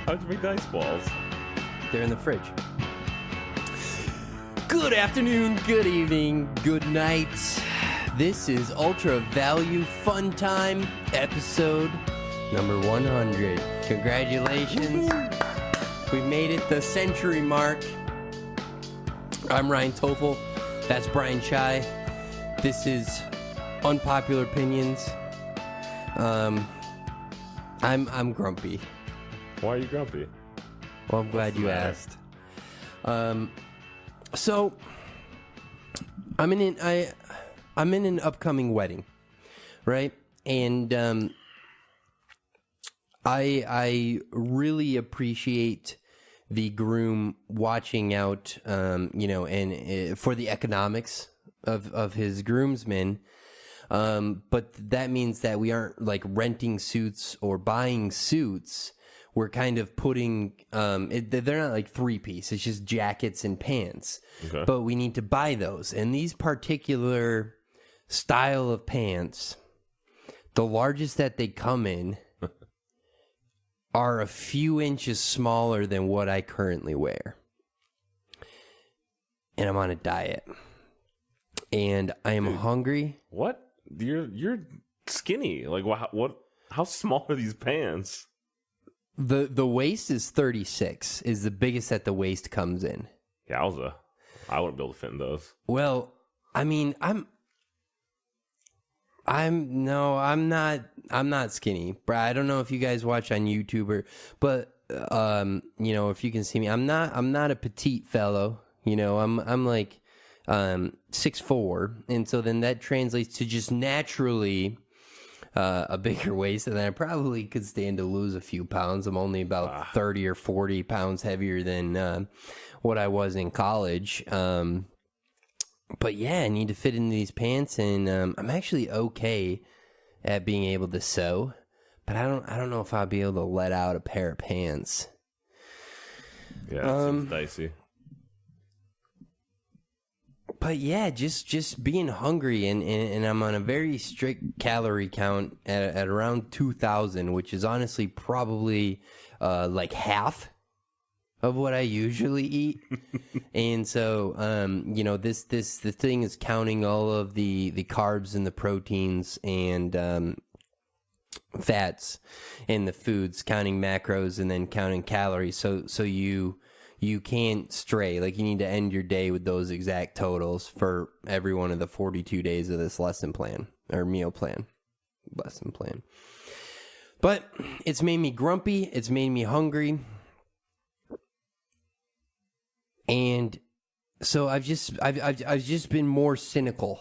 How'd you make the ice balls? They're in the fridge. Good afternoon, good evening, good night. This is Ultra Value Fun Time, episode number 100. Congratulations. We made it the century mark. I'm Ryan Tofil. That's Bryan Chai. This is Unpopular Opinions. I'm grumpy. Why are you grumpy? Well, I'm glad you asked. So I'm in an upcoming wedding, right? And I really appreciate the groom watching out, and for the economics of his groomsmen. But that means that we aren't like renting suits or buying suits. We're kind of putting, they're not like three-piece. It's just jackets and pants. Okay. But we need to buy those. And these particular style of pants, the largest that they come in are a few inches smaller than what I currently wear. And I'm on a diet. And I am hungry. What? You're skinny. Like what? How small are these pants? The waist is 36, is the biggest that the waist comes in. Yowza. I wouldn't be able to fit in those. Well, I mean, I'm not skinny. I don't know if you guys watch on YouTube but if you can see me, I'm not a petite fellow. I'm like 6'4", and so then that translates to just naturally a bigger waist, and I probably could stand to lose a few pounds. I'm only about 30 or 40 pounds heavier than what I was in college. But yeah, I need to fit into these pants, and I'm actually okay at being able to sew, but I don't know if I'll be able to let out a pair of pants. Yeah, it seems dicey. But yeah, just being hungry, and I'm on a very strict calorie count at around 2,000, which is honestly probably like half of what I usually eat. And so, the thing is counting all of the carbs and the proteins and fats in the foods, counting macros and then counting calories. So you can't stray. Like, you need to end your day with those exact totals for every one of the 42 days of this lesson plan or meal plan, lesson plan. But it's made me grumpy. It's made me hungry. And so I've just been more cynical.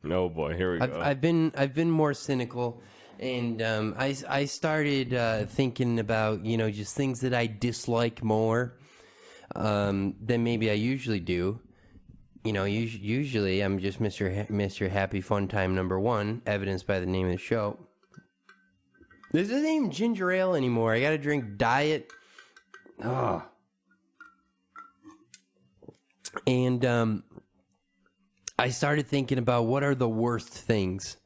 Oh boy, here we go. I've been more cynical. And I started thinking about, just things that I dislike more than maybe I usually do. Usually I'm just Mr. Happy Fun Time number one, evidenced by the name of the show. This isn't even ginger ale anymore. I got to drink diet. Oh. And I started thinking about what are the worst things.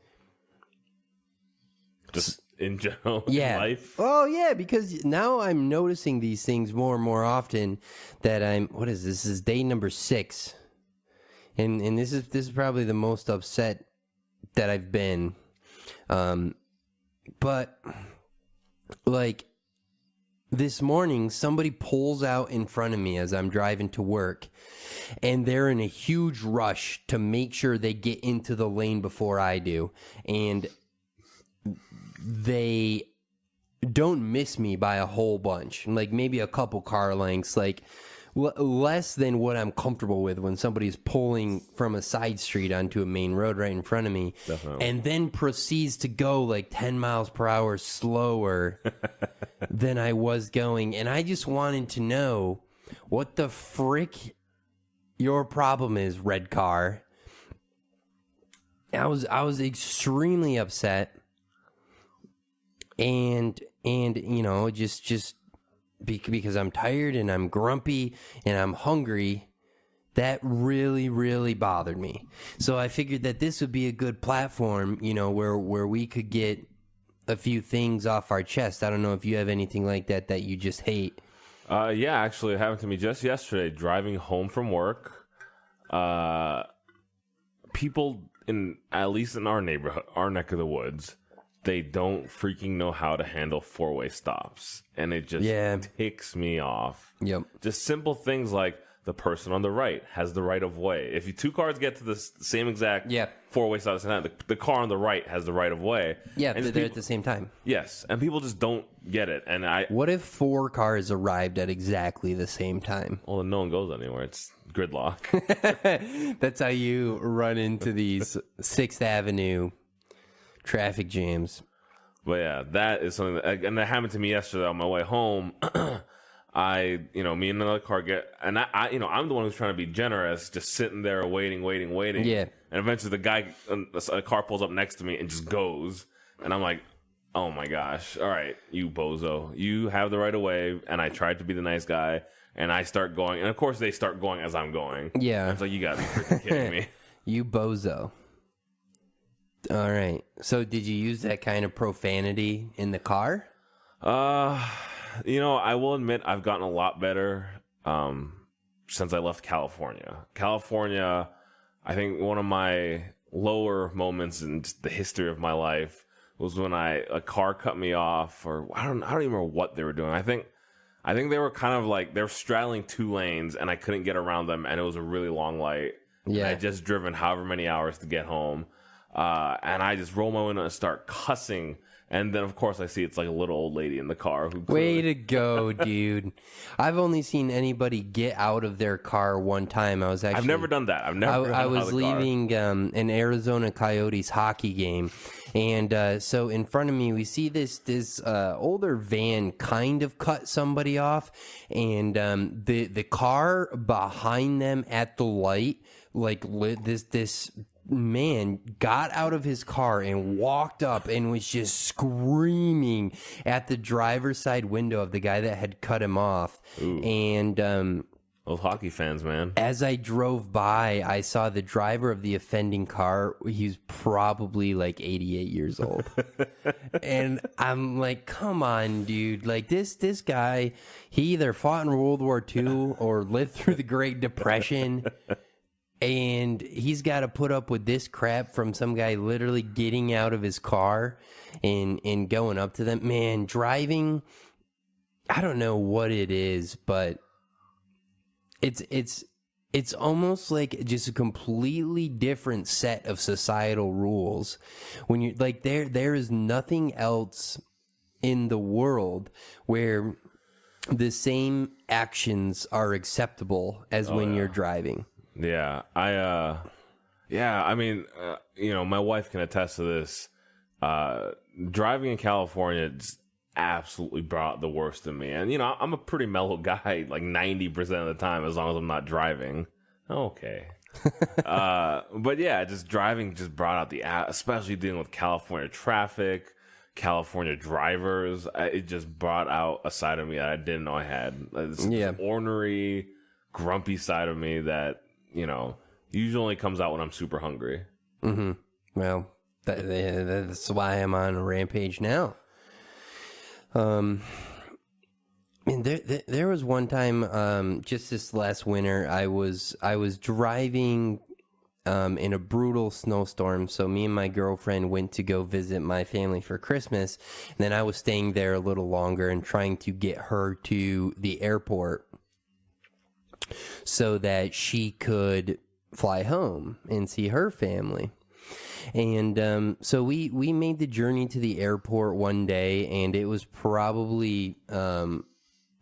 Just in general, yeah. In life? Oh, yeah, because now I'm noticing these things more and more often that what is this? This is day number 6. And this is probably the most upset that I've been. But, like, this morning, somebody pulls out in front of me as I'm driving to work, and they're in a huge rush to make sure they get into the lane before I do. And they don't miss me by a whole bunch, like maybe a couple car lengths, like less than what I'm comfortable with when somebody's pulling from a side street onto a main road right in front of me. Definitely. And then proceeds to go like 10 miles per hour slower than I was going. And I just wanted to know what the frick your problem is, red car. I was extremely upset. And just because I'm tired and I'm grumpy and I'm hungry, that really, really bothered me. So I figured that this would be a good platform, where we could get a few things off our chest. I don't know if you have anything like that that you just hate. Yeah, actually, it happened to me just yesterday. Driving home from work, people at least in our neighborhood, our neck of the woods, they don't freaking know how to handle four-way stops, and it just ticks me off. Yep. Just simple things like the person on the right has the right of way. If you two cars get to the same exact four-way stop, the car on the right has the right of way. Yeah, and they're at the same time. Yes, and people just don't get it. And what if 4 cars arrived at exactly the same time? Well, then no one goes anywhere. It's gridlock. That's how you run into these 6th Avenue traffic jams. But yeah, that is something and that happened to me yesterday on my way home. Me and another car and I'm the one who's trying to be generous, just sitting there waiting. Yeah. And eventually a car pulls up next to me and just goes. And I'm like, oh my gosh. All right, you bozo. You have the right of way. And I tried to be the nice guy. And I start going. And of course they start going as I'm going. Yeah. And it's like, you gotta be freaking kidding me. You bozo. All right. So did you use that kind of profanity in the car? I will admit I've gotten a lot better since I left California. California, I think one of my lower moments in just the history of my life was when a car cut me off, or I don't even remember what they were doing. I think they were kind of like they were straddling 2 lanes, and I couldn't get around them, and it was a really long light. Yeah, I had just driven however many hours to get home. And I just roll my window and start cussing. And then, of course, I see it's like a little old lady in the car. Way to go, dude. I've only seen anybody get out of their car one time. I've never done that. I was leaving an Arizona Coyotes hockey game. And so in front of me, we see this older van kind of cut somebody off. And the car behind them at the light, like this man got out of his car and walked up and was just screaming at the driver's side window of the guy that had cut him off. Ooh. And those hockey fans, man. As I drove by, I saw the driver of the offending car. He's probably like 88 years old. And I'm like, come on, dude. Like this guy, he either fought in World War II or lived through the Great Depression. And he's got to put up with this crap from some guy literally getting out of his car and going up to them. Man, driving, I don't know what it is, but it's almost like just a completely different set of societal rules. When you're like there is nothing else in the world where the same actions are acceptable as when you're driving. Yeah, my wife can attest to this. Driving in California just absolutely brought the worst in me. And, I'm a pretty mellow guy, like 90% of the time, as long as I'm not driving. Okay. But yeah, just driving just brought out especially dealing with California traffic, California drivers. It just brought out a side of me that I didn't know I had. This ornery, grumpy side of me that, usually only comes out when I'm super hungry. Mm-hmm. Well, that's why I'm on a rampage now. And there was one time, just this last winter, I was driving in a brutal snowstorm. So me and my girlfriend went to go visit my family for Christmas. And then I was staying there a little longer and trying to get her to the airport so that she could fly home and see her family. And so we made the journey to the airport one day, and it was probably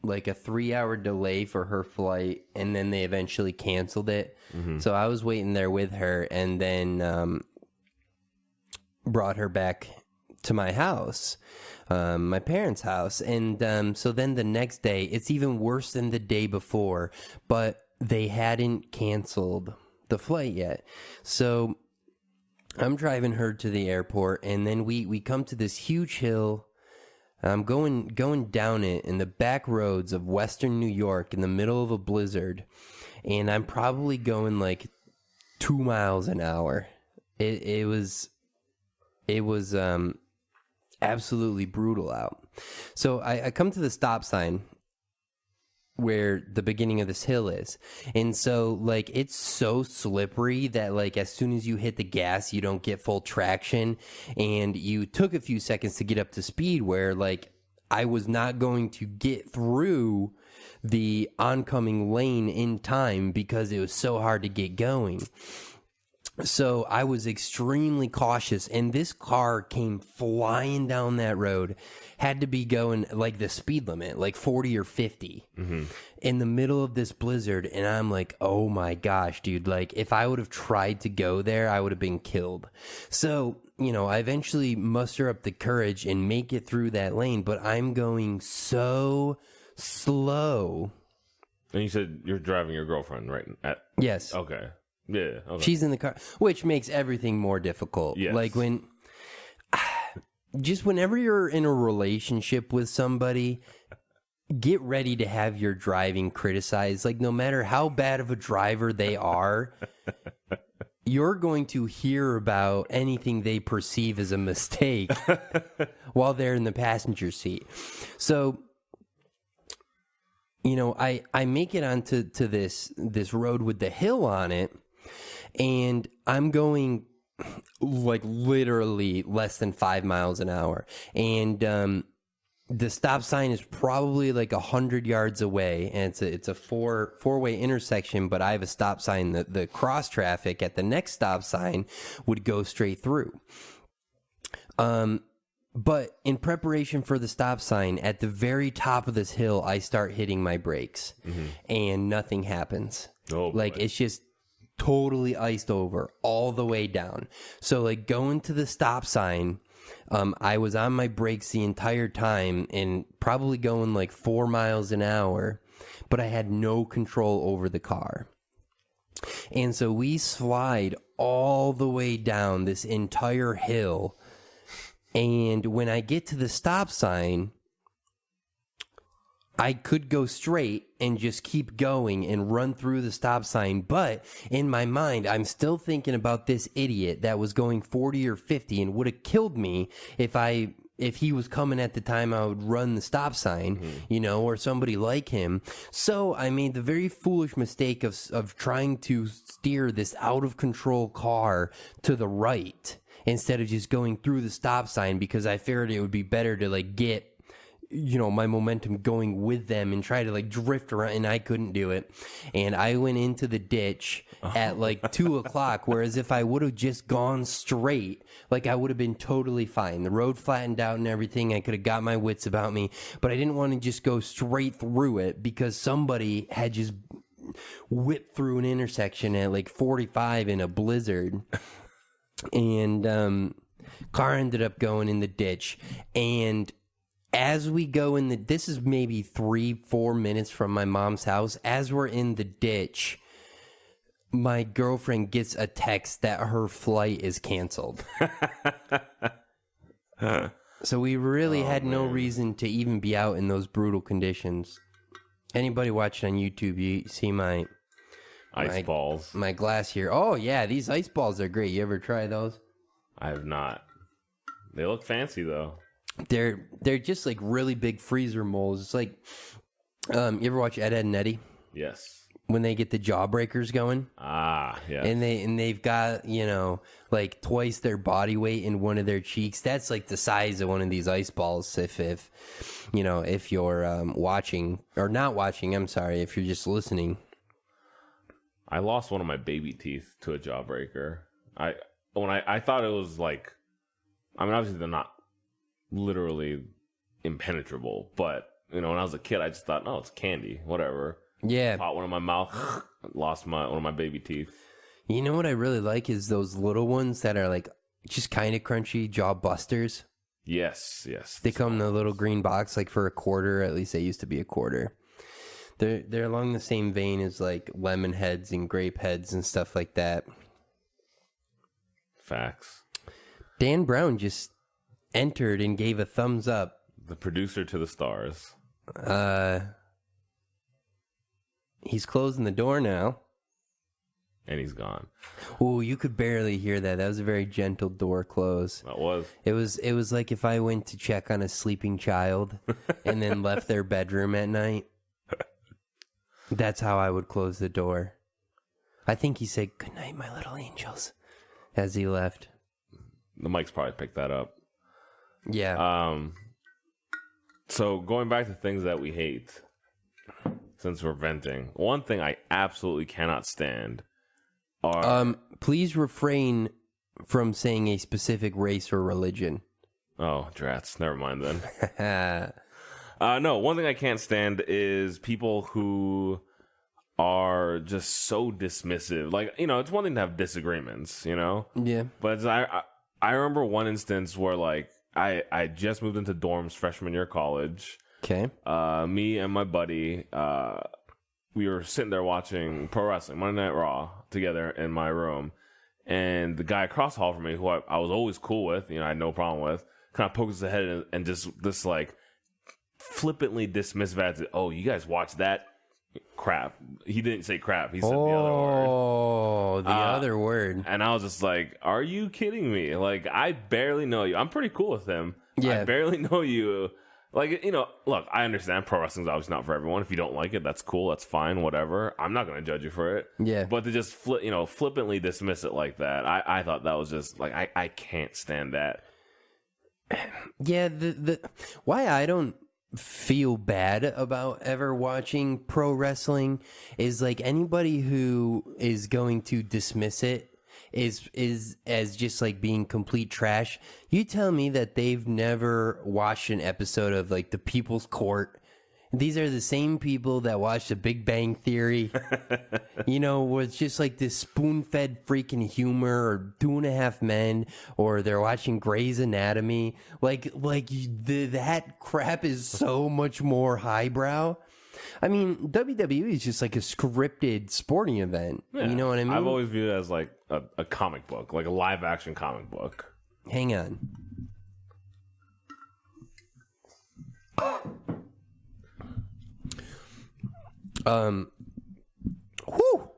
like a 3-hour delay for her flight, and then they eventually canceled it. Mm-hmm. So I was waiting there with her, and then brought her back to my house, my parents' house. And so then the next day, it's even worse than the day before, but they hadn't canceled the flight yet. So I'm driving her to the airport, and then we come to this huge hill. I'm going down it in the back roads of Western New York in the middle of a blizzard, and I'm probably going like 2 miles an hour. It was absolutely brutal out. So I come to the stop sign where the beginning of this hill is. And so like it's so slippery that like as soon as you hit the gas, you don't get full traction. And you took a few seconds to get up to speed where like I was not going to get through the oncoming lane in time because it was so hard to get going. So I was extremely cautious, and this car came flying down that road, had to be going like the speed limit, like 40 or 50 in the middle of this blizzard. And I'm like, oh my gosh, dude, like if I would have tried to go there, I would have been killed. So, you know, I eventually muster up the courage and make it through that lane, but I'm going so slow. And you said you're driving your girlfriend, right? Yes. Okay. Yeah. Okay. She's in the car, which makes everything more difficult. Yes. Like whenever you're in a relationship with somebody, get ready to have your driving criticized. Like no matter how bad of a driver they are, you're going to hear about anything they perceive as a mistake while they're in the passenger seat. So, you know, I make it onto this road with the hill on it, and I'm going like literally less than 5 miles an hour. And the stop sign is probably like 100 yards away, and it's a four-way intersection, but I have a stop sign. The cross traffic at the next stop sign would go straight through. But in preparation for the stop sign, at the very top of this hill, I start hitting my brakes, and nothing happens. Oh, like boy. it's just totally iced over all the way down. So like going to the stop sign, I was on my brakes the entire time and probably going like 4 miles an hour, but I had no control over the car. And so we slide all the way down this entire hill. And when I get to the stop sign, I could go straight and just keep going and run through the stop sign. But in my mind, I'm still thinking about this idiot that was going 40 or 50 and would have killed me if he was coming at the time I would run the stop sign, you know, or somebody like him. So I made the very foolish mistake of trying to steer this out of control car to the right instead of just going through the stop sign, because I figured it would be better to like get, you know, my momentum going with them and try to like drift around, and I couldn't do it. And I went into the ditch at like 2 o'clock, whereas if I would have just gone straight, like I would have been totally fine. The road flattened out and everything. I could have got my wits about me, but I didn't want to just go straight through it because somebody had just whipped through an intersection at like 45 in a blizzard. And car ended up going in the ditch. And as we go in this is maybe 3-4 minutes from my mom's house. As we're in the ditch, my girlfriend gets a text that her flight is canceled. So we really had no reason to even be out in those brutal conditions. Anybody watching on YouTube, you see my ice balls. My glass here. Oh yeah, these ice balls are great. You ever try those? I have not. They look fancy though. They're just like really big freezer molds. It's like, you ever watch Ed, Edd n Eddy? Yes. When they get the jawbreakers going? Ah, yeah. And they've got, you know, like twice their body weight in one of their cheeks. That's like the size of one of these ice balls. If you know, if you're watching or not watching, I'm sorry, if you're just listening. I lost one of my baby teeth to a jawbreaker. I thought it was like, I mean, obviously they're not literally impenetrable, but you know, when I was a kid, I just thought, oh, it's candy, whatever. Yeah. Popped one in my mouth, lost one of my baby teeth. You know what I really like is those little ones that are like just kind of crunchy, jaw busters. Yes. They come in a little green box, like for $0.25. At least they used to be $0.25. They're along the same vein as like lemon heads and grape heads and stuff like that. Facts. Dan Brown just entered and gave a thumbs up. The producer to the stars. He's closing the door now. and he's gone. Oh, you could barely hear that. That was a very gentle door close. That was. It was like if I went to check on a sleeping child and then left their bedroom at night. That's how I would close the door. I think he said, "Good night, my little angels," as he left. The mics probably picked that up. Yeah. So going back to things that we hate, since we're venting, one thing I absolutely cannot stand are... Please refrain from saying a specific race or religion. Oh, drats. Never mind then. No, one thing I can't stand is people who are just so dismissive. Like, you know, it's one thing to have disagreements, you know? Yeah. But I remember one instance where, like, I just moved into dorms freshman year of college. Okay. Me and my buddy, we were sitting there watching pro wrestling, Monday Night Raw, together in my room. And the guy across the hall from me, who I was always cool with, you know, I had no problem with, kind of pokes his head and just this, like, flippantly dismissive attitude. Oh, you guys watch that crap. He didn't say crap. He said the other word. Oh, the other word. And I was just like, are you kidding me? Like, I barely know you. I'm pretty cool with him. Yeah. I barely know you. Like, you know, look, I understand pro wrestling's obviously not for everyone. If you don't like it, that's cool. That's fine. Whatever. I'm not going to judge you for it. Yeah. But to just, flippantly dismiss it like that, I thought that was just, like, I can't stand that. Yeah, the why I don't feel bad about ever watching pro wrestling is like anybody who is going to dismiss it is as just like being complete trash. You tell me that they've never watched an episode of like The People's Court. These are the same people that watch The Big Bang Theory, you know, where it's just like this spoon-fed freaking humor, or 2.5 Men, or they're watching Grey's Anatomy. That crap is so much more highbrow. I mean, WWE is just like a scripted sporting event. Yeah, you know what I mean? I've always viewed it as like a comic book, like a live-action comic book. Hang on. Whew.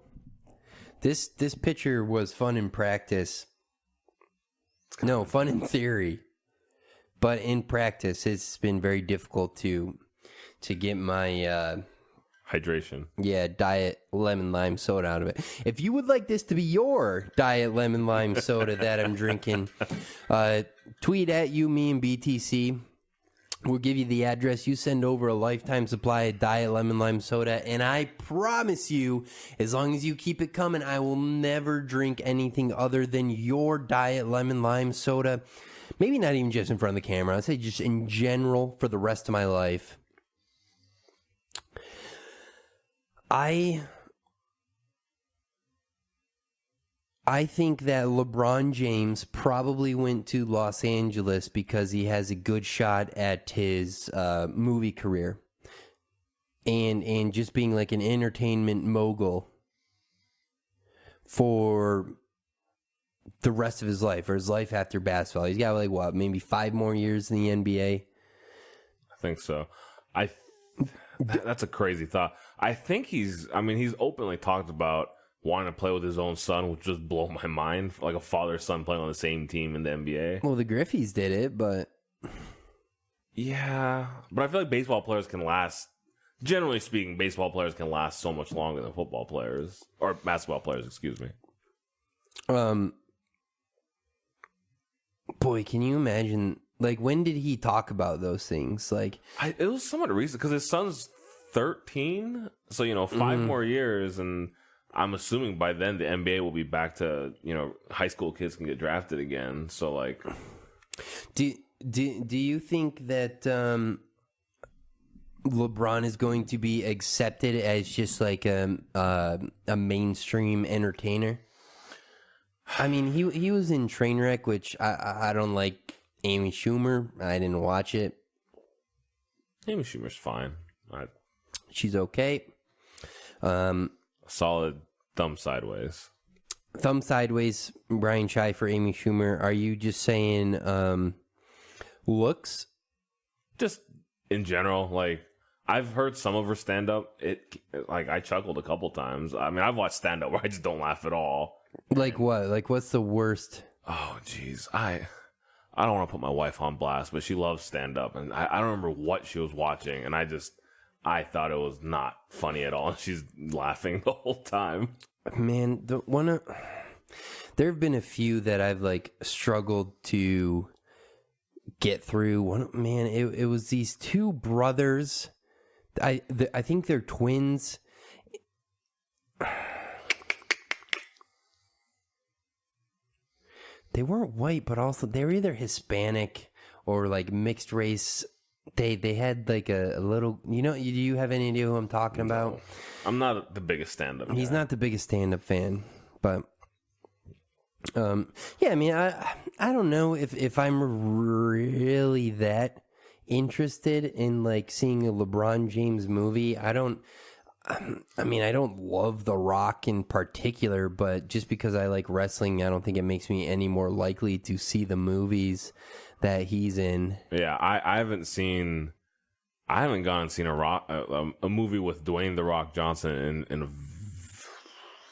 This picture was fun in practice. No, fun in theory. But in practice, it's been very difficult to get my hydration. Yeah, diet lemon lime soda out of it. If you would like this to be your diet lemon lime soda that I'm drinking, tweet at you, me, and BTC. We'll give you the address. You send over a lifetime supply of Diet Lemon Lime Soda, and I promise you, as long as you keep it coming, I will never drink anything other than your Diet Lemon Lime Soda. Maybe not even just in front of the camera. I'd say just in general for the rest of my life. I think that LeBron James probably went to Los Angeles because he has a good shot at his movie career and just being like an entertainment mogul for the rest of his life, or his life after basketball. He's got like what, maybe 5 more years in the NBA? I think so. That's a crazy thought. I think he's openly talked about wanting to play with his own son, which just blow my mind. Like a father-son playing on the same team in the NBA. Well, the Griffeys did it, but... Yeah, but I feel like baseball players can last... Generally speaking, baseball players can last so much longer than football players. Or basketball players, excuse me. Boy, can you imagine... Like, when did he talk about those things? Like, it was somewhat recent, because his son's 13, so, 5 more years, and... I'm assuming by then the NBA will be back to, high school kids can get drafted again. So, like... Do you think that LeBron is going to be accepted as just like a mainstream entertainer? I mean, he was in Trainwreck, which I don't like. Amy Schumer, I didn't watch it. Amy Schumer's fine. She's okay. Solid thumb sideways. Thumb sideways, Brian Chai for Amy Schumer. Are you just saying looks? Just in general, like, I've heard some of her stand up. Like I chuckled a couple times. I mean, I've watched stand up where I just don't laugh at all. Like what? Like what's the worst? Oh, jeez. I don't want to put my wife on blast, but she loves stand up, and I don't remember what she was watching, and I thought it was not funny at all. And she's laughing the whole time. Man, there have been a few that I've like struggled to get through. It was these two brothers. I think they're twins. They weren't white, but also they were either Hispanic or like mixed race. They had like a little, do you have any idea who I'm talking about? I'm not the biggest stand-up guy. He's not the biggest stand-up fan, but yeah, I mean, I don't know if I'm really that interested in like seeing a LeBron James movie. I don't love The Rock in particular, but just because I like wrestling, I don't think it makes me any more likely to see the movies that he's in. Yeah, I haven't gone and seen a movie with Dwayne The Rock Johnson in a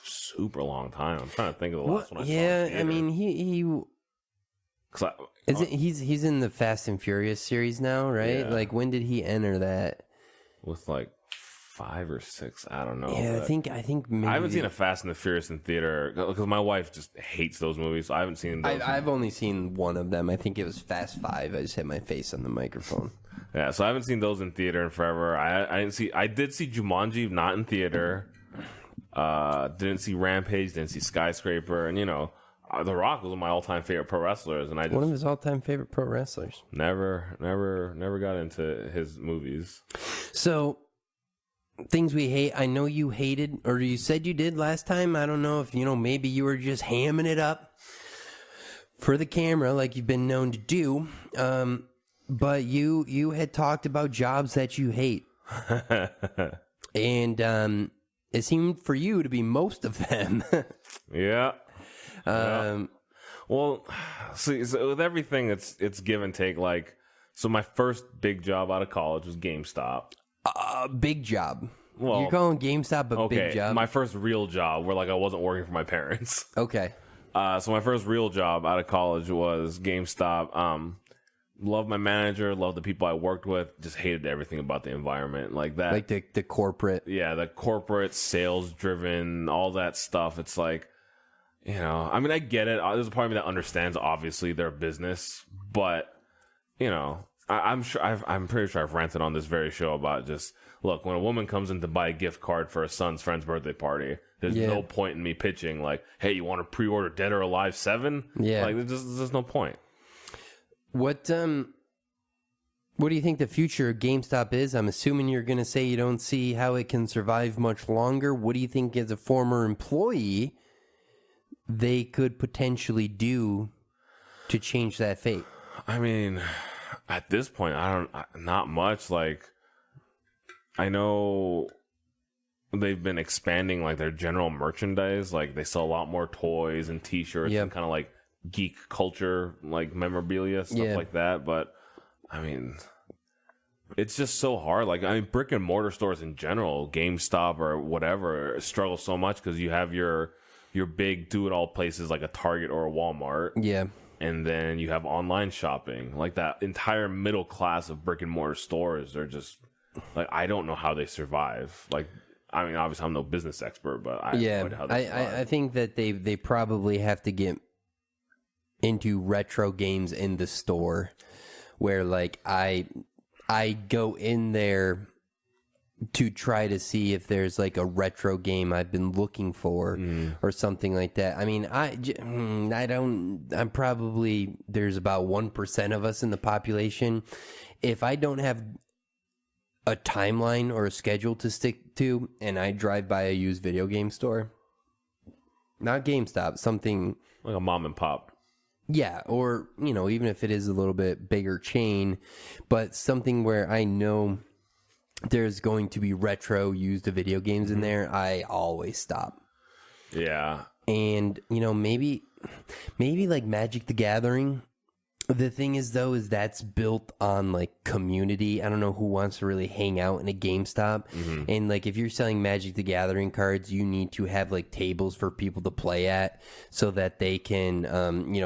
super long time. I'm trying to think of the last one I saw. Yeah, I mean he's in the Fast and Furious series now, right? Yeah. Like when did he enter that? With like 5 or 6, I don't know. Yeah, I think maybe I haven't seen a Fast and the Furious in theater because my wife just hates those movies. So I haven't seen those. I've only seen one of them. I think it was Fast 5. I just hit my face on the microphone. Yeah, so I haven't seen those in theater in forever. I did see Jumanji, not in theater. Didn't see Rampage, didn't see Skyscraper, and The Rock was one of my all-time favorite pro wrestlers, and I just one of his all-time favorite pro wrestlers. Never got into his movies. So, things we hate. I know you hated, or you said you did last time. I don't know if maybe you were just hamming it up for the camera, like you've been known to do. But you had talked about jobs that you hate, and it seemed for you to be most of them. Yeah. Well, see, so with everything, it's give and take. Like, so my first big job out of college was GameStop. Big job. Well, you're calling GameStop a big job? My first real job where like I wasn't working for my parents. Okay. So my first real job out of college was GameStop. Loved my manager, loved the people I worked with, just hated everything about the environment. Like that. Like the corporate. Yeah, the corporate, sales driven, all that stuff. It's like, I mean, I get it. There's a part of me that understands, obviously, their business. But, I'm pretty sure I've ranted on this very show about just, look, when a woman comes in to buy a gift card for a son's friend's birthday party, there's no point in me pitching like, hey, you want to pre-order Dead or Alive 7? Yeah. Like, there's no point. What do you think the future of GameStop is? I'm assuming you're going to say you don't see how it can survive much longer. What do you think, as a former employee, they could potentially do to change that fate? I mean, at this point, not much. Like, I know they've been expanding like their general merchandise. Like, they sell a lot more toys and T-shirts and kind of like geek culture, like memorabilia, stuff like that. But I mean, it's just so hard. Like, I mean, brick and mortar stores in general, GameStop or whatever, struggle so much because you have your big do-it-all places like a Target or a Walmart. Yeah. And then you have online shopping. Like, that entire middle class of brick and mortar stores are just like, I don't know how they survive. Like, I mean, obviously I'm no business expert, but I don't know how they survive. I think that they probably have to get into retro games in the store, where like I go in there to try to see if there's like a retro game I've been looking for or something like that. I mean, I'm probably, there's about 1% of us in the population. If I don't have a timeline or a schedule to stick to and I drive by a used video game store, not GameStop, something like a mom and pop. Yeah, or, even if it is a little bit bigger chain, but something where I know there's going to be retro used video games in there, I always stop. Yeah. And, maybe like Magic the Gathering, The thing is, though, is that's built on like community. I don't know who wants to really hang out in a GameStop. And like if you're selling Magic the Gathering cards, you need to have like tables for people to play at so that they can,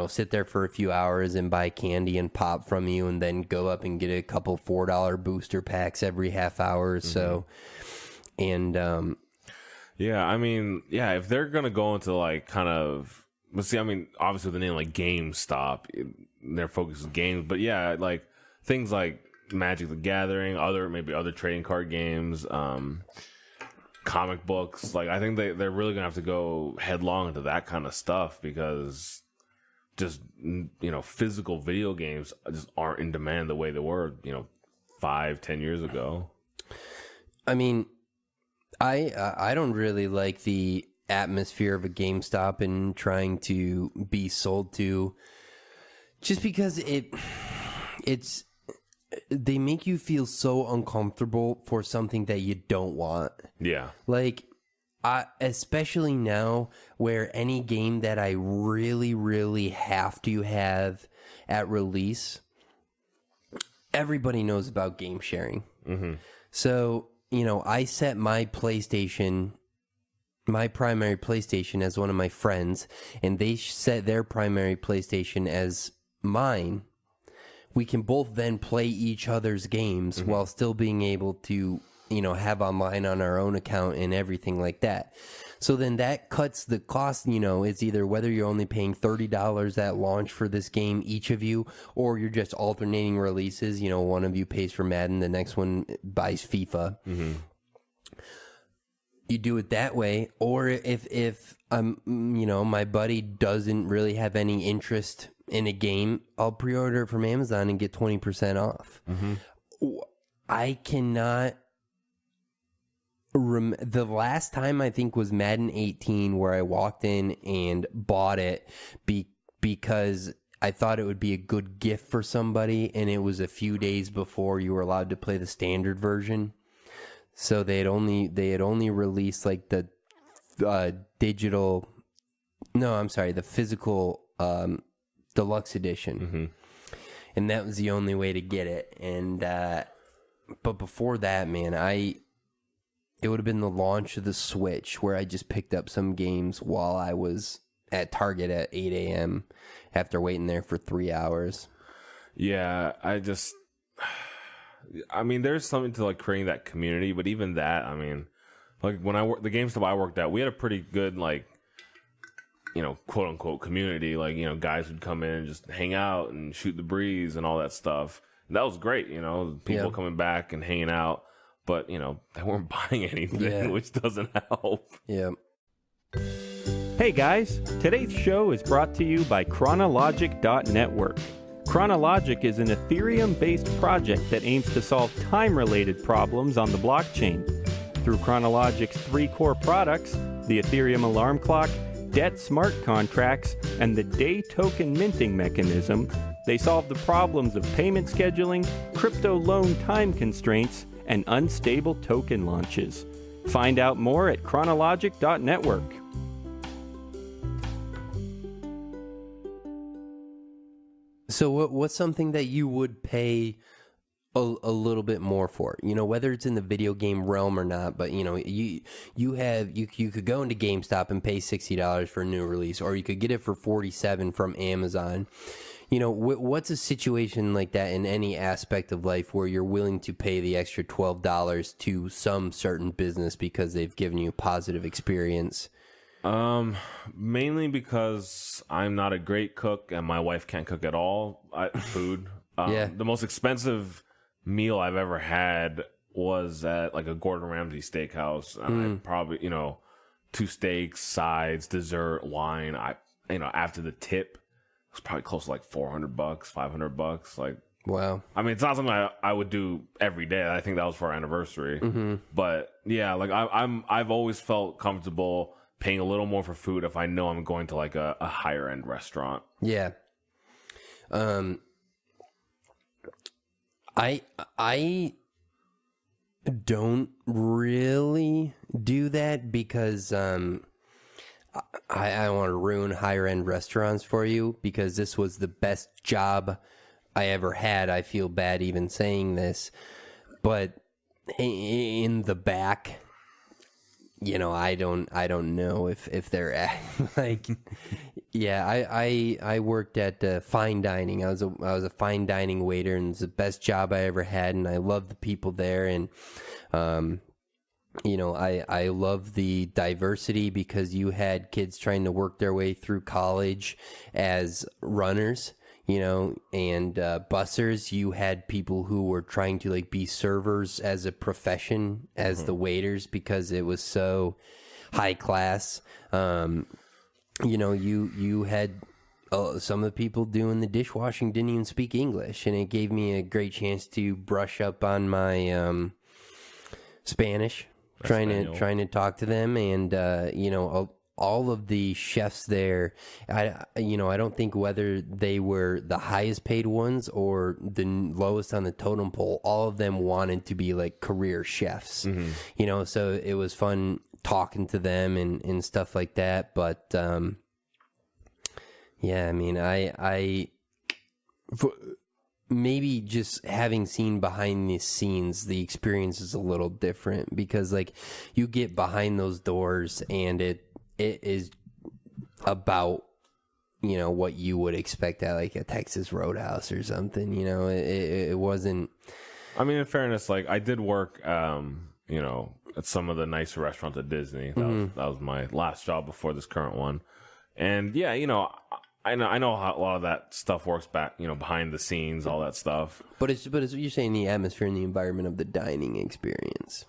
sit there for a few hours and buy candy and pop from you and then go up and get a couple $4 booster packs every half hour or so. And, if they're going to go into like kind of, but see, I mean, obviously the name like GameStop, their focus is games, but yeah, like things like Magic the Gathering, other trading card games, comic books. Like I think they're really gonna have to go headlong into that kind of stuff because just physical video games just aren't in demand the way they were 5-10 years ago. I mean, I don't really like the atmosphere of a GameStop and trying to be sold to. Just because they make you feel so uncomfortable for something that you don't want. Yeah. Like, especially now where any game that I really, really have to have at release, everybody knows about game sharing. So, I set my primary PlayStation as one of my friends, and they set their primary PlayStation as mine. We can both then play each other's games while still being able to, have online on our own account and everything like that. So then that cuts the cost, it's either whether you're only paying $30 at launch for this game, each of you, or you're just alternating releases. One of you pays for Madden, the next one buys FIFA. You do it that way, or if my buddy doesn't really have any interest in a game, I'll pre-order it from Amazon and get 20% off. I cannot the last time I think was Madden 18 where I walked in and bought it because I thought it would be a good gift for somebody, and it was a few days before you were allowed to play the standard version. So they had only released like the the physical deluxe edition, and that was the only way to get it. And but before that, man, it would have been the launch of the Switch where I just picked up some games while I was at Target at 8 a.m. after waiting there for 3 hours. Yeah, there's something to like creating that community, but even that, like when the GameStop I worked at, we had a pretty good like, quote unquote community. Like, guys would come in and just hang out and shoot the breeze and all that stuff. And that was great, people coming back and hanging out, but they weren't buying anything, which doesn't help. Yeah. Hey guys, today's show is brought to you by Chronologic.network. Chronologic is an Ethereum-based project that aims to solve time-related problems on the blockchain. Through Chronologic's 3 core products, the Ethereum alarm clock, debt smart contracts, and the day token minting mechanism, they solve the problems of payment scheduling, crypto loan time constraints, and unstable token launches. Find out more at Chronologic.network. So what's something that you would pay a little bit more for? Whether it's in the video game realm or not, but you could go into GameStop and pay $60 for a new release, or you could get it for $47 from Amazon. What's a situation like that in any aspect of life where you're willing to pay the extra $12 to some certain business because they've given you a positive experience? Mainly because I'm not a great cook and my wife can't cook at all. Food. The most expensive meal I've ever had was at like a Gordon Ramsay steakhouse. And I probably, 2 steaks, sides, dessert, wine. After the tip, it was probably close to like $400, $500. Like, wow. It's not something I would do every day. I think that was for our anniversary. But yeah, like I've always felt comfortable paying a little more for food if I know I'm going to like a higher end restaurant. Yeah. I don't really do that because I don't want to ruin higher end restaurants for you because this was the best job I ever had. I feel bad even saying this, but in the back, you know, I don't know if they're like, yeah, I worked at fine dining. I was a fine dining waiter, and it's the best job I ever had, and I love the people there, and you know, I love the diversity because you had kids trying to work their way through college as runners, you know, and bussers. You had people who were trying to like be servers as a profession, as the waiters, because it was so high class. You know, you had some of the people doing the dishwashing didn't even speak English, and it gave me a great chance to brush up on my Spanish. Trying to talk to them, and you know, all of the chefs there, I don't think whether they were the highest paid ones or the lowest on the totem pole, all of them wanted to be like career chefs, you know, so it was fun talking to them and stuff like that. But yeah, I mean, maybe just having seen behind the scenes, the experience is a little different because like you get behind those doors and it is about, you know, what you would expect at like a Texas Roadhouse or something, you know. It wasn't. I mean, in fairness, like I did work, you know, at some of the nicer restaurants at Disney. That was my last job before this current one. And yeah, you know, I know how a lot of that stuff works back, you know, behind the scenes, all that stuff. But it's you're saying the atmosphere and the environment of the dining experience.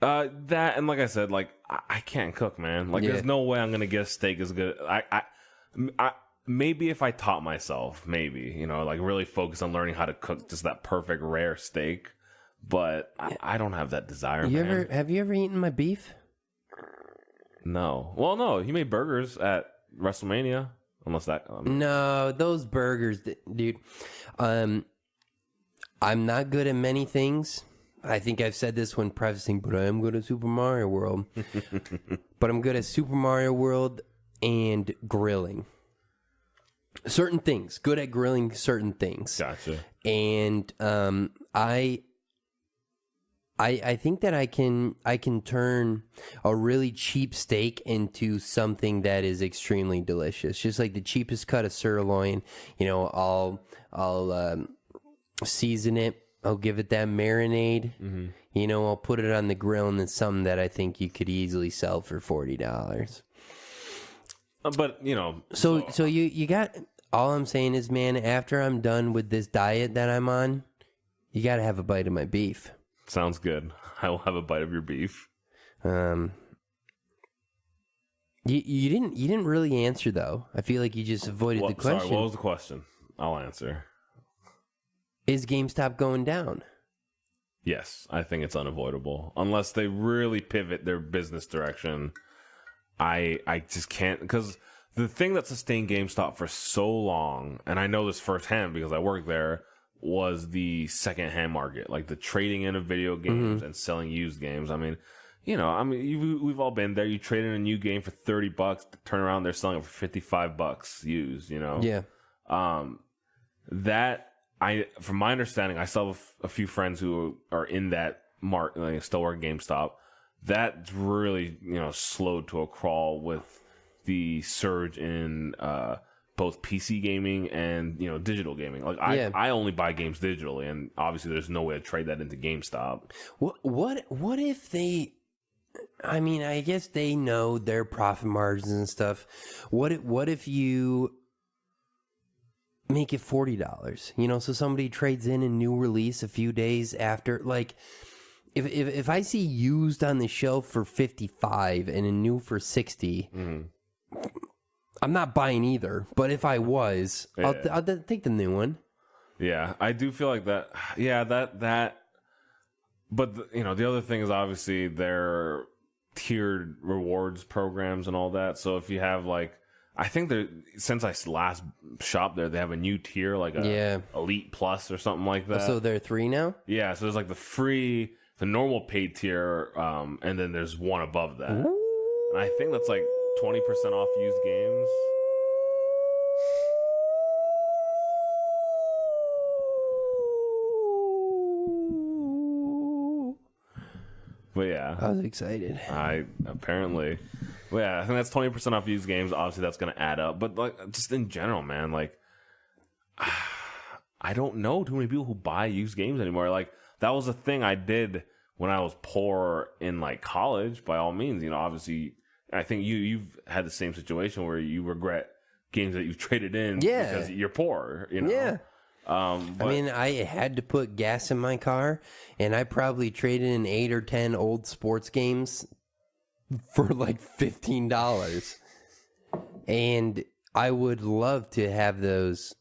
That, and like I said, like I can't cook, man. Like there's no way I'm gonna get a steak as good. I maybe if I taught myself, maybe, you know, like really focus on learning how to cook just that perfect rare steak. But I don't have that desire. Have you ever eaten my beef? No. Well, no. You made burgers at WrestleMania. Unless that... No, those burgers, dude. I'm not good at many things. I think I've said this when prefacing, but I am good at Super Mario World. But I'm good at Super Mario World and grilling. Certain things. Good at grilling certain things. Gotcha. And I think that I can turn a really cheap steak into something that is extremely delicious. Just like the cheapest cut of sirloin, you know, I'll season it. I'll give it that marinade. You know, I'll put it on the grill, and it's something that I think you could easily sell for $40. But you know, so you got. All I'm saying is, man, after I'm done with this diet that I'm on, you got to have a bite of my beef. Sounds good. I will have a bite of your beef. You didn't really answer though. I feel like you just avoided the question. Sorry, what was the question? I'll answer. Is GameStop going down? Yes, I think it's unavoidable unless they really pivot their business direction. I just can't, because the thing that sustained GameStop for so long, and I know this firsthand because I work there, was the secondhand market, like the trading in of video games and selling used games. I mean, you know, we've all been there. You trade in a new game for $30, turn around, they're selling it for $55 used. You know, yeah. From my understanding, I still have a few friends who are in that market, like, still work at GameStop. That's really, you know, slowed to a crawl with the surge in both PC gaming and, you know, digital gaming. Like I only buy games digitally, and obviously there's no way to trade that into GameStop. What if they? I mean, I guess they know their profit margins and stuff. What if you make it $40? You know, so somebody trades in a new release a few days after. Like, if I see used on the shelf for $55 and a new for $60. I'm not buying either, but if I was, I'll take the new one. Yeah, I do feel like that. Yeah, that. But you know, the other thing is obviously their tiered rewards programs and all that. So if you have like, I think since I last shopped there, they have a new tier, like a Elite Plus or something like that. So there are 3 now. Yeah, so there's like the normal paid tier, and then there's one above that. Ooh. And I think that's like 20% off used games. But yeah, I was excited. Apparently, well, yeah, I think that's 20% off used games. Obviously, that's going to add up. But like, just in general, man, like, I don't know too many people who buy used games anymore. Like, that was a thing I did when I was poor in like college. By all means, obviously, I think you've had the same situation where you regret games that you've traded in because you're poor. Yeah. But, I mean, I had to put gas in my car, and I probably traded in 8 or 10 old sports games for like $15. And I would love to have those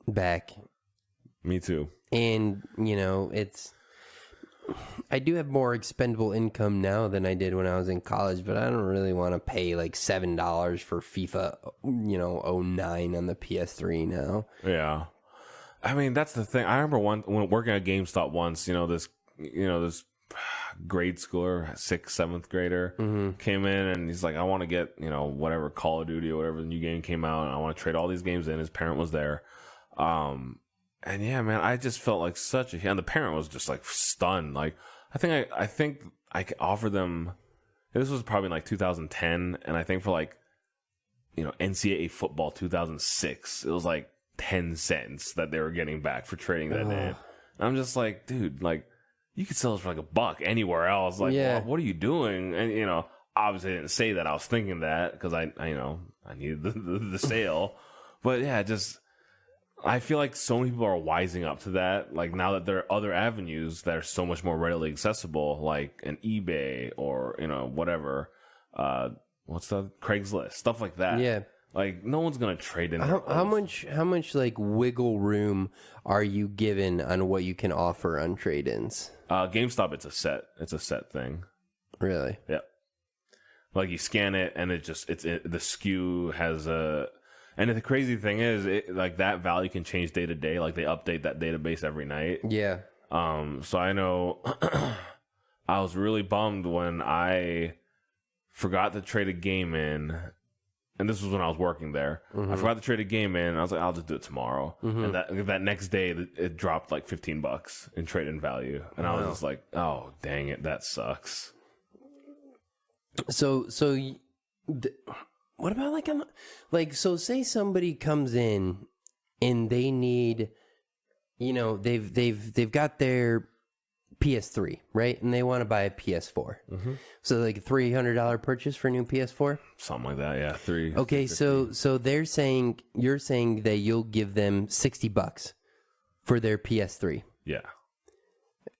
back. Me too. And, I do have more expendable income now than I did when I was in college, but I don't really want to pay like $7 for FIFA, 09 on the PS3 now. Yeah. I mean, that's the thing. I remember when working at GameStop once, this grade schooler, 6th, 7th grader came in and he's like, I want to get, whatever Call of Duty or whatever the new game came out, and I want to trade all these games in. His parent was there. And yeah, man, I just felt like and the parent was just like stunned. Like, I think I could offer them, this was probably in like 2010. And I think for like, NCAA football 2006, it was like 10 cents that they were getting back for trading that in. I'm just like, dude, like, you could sell this for like $1 anywhere else. Like, well, what are you doing? And, obviously I didn't say that. I was thinking that because I needed the sale. But yeah, I feel like so many people are wising up to that. Like, now that there are other avenues that are so much more readily accessible, like an eBay or, whatever, what's the Craigslist, stuff like that. Yeah. Like, no one's gonna trade in. How much like wiggle room are you given on what you can offer on trade-ins? GameStop, it's a set thing. Really? Yeah. Like, you scan it and the SKU has a. And the crazy thing is, like, that value can change day to day. Like, they update that database every night. Yeah. So I know I was really bummed when I forgot to trade a game in. And this was when I was working there. I forgot to trade a game in. I was like, I'll just do it tomorrow. And that next day, it dropped like $15 in trade-in value. And I was just like, oh, dang it, that sucks. So what about so say somebody comes in and they need, they've got their PS3, right? And they want to buy a PS4. So like a $300 purchase for a new PS4? Something like that, yeah. $3. Okay, so you're saying that you'll give them $60 for their PS3. Yeah.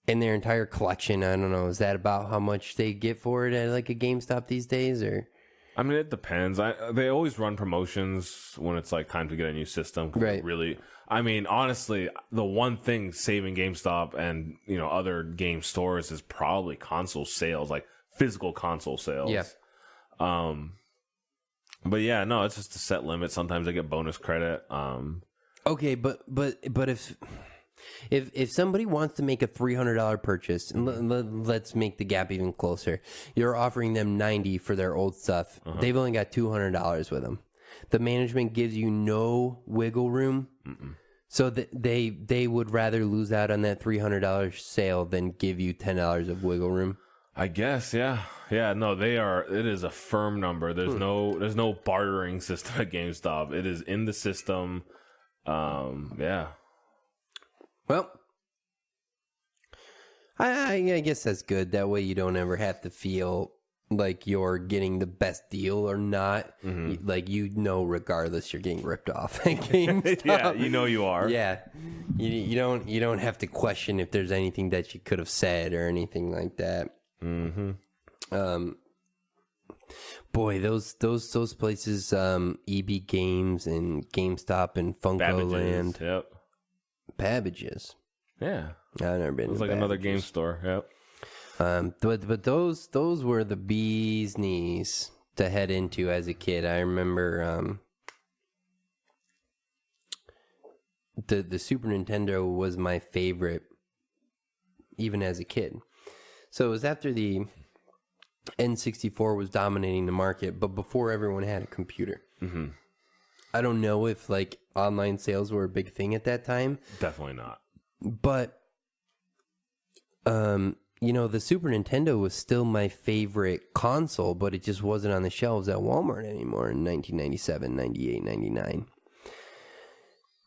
And their entire collection, I don't know, is that about how much they get for it at like a GameStop these days, or? I mean, it depends. They always run promotions when it's like time to get a new system. Right. Really, I mean, honestly, the one thing saving GameStop and other game stores is probably console sales, like physical console sales. Yeah. But yeah, no, it's just a set limit. Sometimes they get bonus credit. Okay, but if somebody wants to make a $300 purchase, and let's make the gap even closer, you're offering them $90 for their old stuff. They've only got $200 with them. The management gives you no wiggle room. So they would rather lose out on that $300 sale than give you $10 of wiggle room. I guess, yeah. No, it is a firm number. There's no bartering system at GameStop. It is in the system. Yeah. Well, I guess that's good. That way you don't ever have to feel like you're getting the best deal or not. Like, regardless, you're getting ripped off at GameStop. Yeah, you are. Yeah, you don't have to question if there's anything that you could have said or anything like that. Boy, those places, EB Games and GameStop and Funko Land. Yep. Babbage's. Yeah. I've never been. It was like another game store. Yep. But those were the bee's knees to head into as a kid. I remember the Super Nintendo was my favorite even as a kid. So it was after the N64 was dominating the market, but before everyone had a computer. I don't know if like online sales were a big thing at that time. Definitely not. But, you know, the Super Nintendo was still my favorite console, but it just wasn't on the shelves at Walmart anymore in 1997, 98, 99.